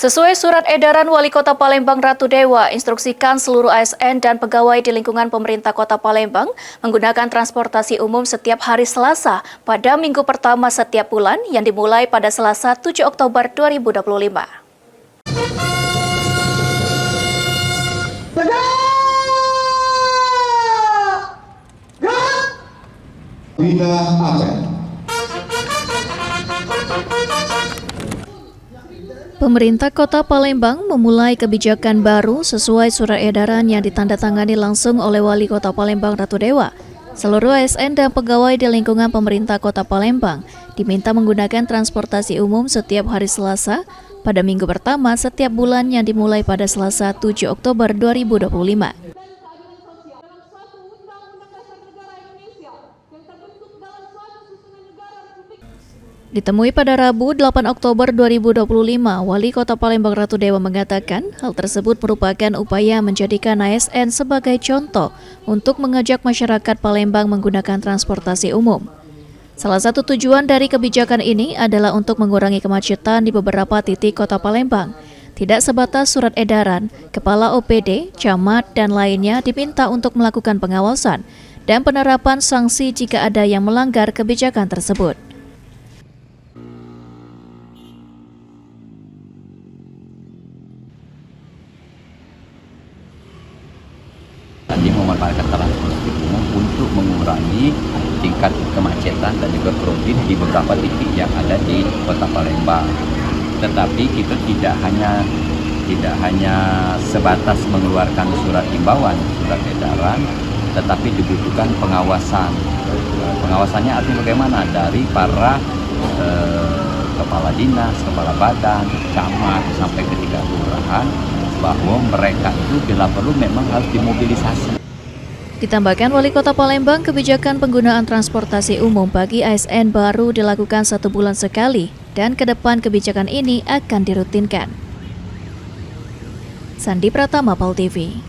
Sesuai surat edaran Wali Kota Palembang Ratu Dewa, instruksikan seluruh ASN dan pegawai di lingkungan pemerintah Kota Palembang menggunakan transportasi umum setiap hari Selasa pada minggu pertama setiap bulan yang dimulai pada Selasa 7 Oktober 2025. Bina Aceh. Pemerintah Kota Palembang memulai kebijakan baru sesuai surat edaran yang ditandatangani langsung oleh Wali Kota Palembang Ratu Dewa. Seluruh ASN dan pegawai di lingkungan pemerintah Kota Palembang diminta menggunakan transportasi umum setiap hari Selasa pada minggu pertama setiap bulan yang dimulai pada Selasa 7 Oktober 2025. Ditemui pada Rabu 8 Oktober 2025, Wali Kota Palembang Ratu Dewa mengatakan hal tersebut merupakan upaya menjadikan ASN sebagai contoh untuk mengajak masyarakat Palembang menggunakan transportasi umum. Salah satu tujuan dari kebijakan ini adalah untuk mengurangi kemacetan di beberapa titik Kota Palembang. Tidak sebatas surat edaran, Kepala OPD, Camat, dan lainnya diminta untuk melakukan pengawasan dan penerapan sanksi jika ada yang melanggar kebijakan tersebut. Dia memanfaatkan transportasi umum untuk mengurangi tingkat kemacetan dan juga kredit di beberapa titik yang ada di Kota Palembang. Tetapi kita tidak hanya sebatas mengeluarkan surat himbauan, surat edaran, tetapi dibutuhkan pengawasan. Pengawasannya artinya bagaimana? Dari para kepala dinas, kepala badan, camat, sampai ke tingkat kelurahan, bahwa mereka itu bila perlu memang harus dimobilisasi. Ditambahkan Wali Kota Palembang, kebijakan penggunaan transportasi umum bagi ASN baru dilakukan 1 bulan sekali dan ke depan kebijakan ini akan dirutinkan. Sandi Pratama, PAL TV.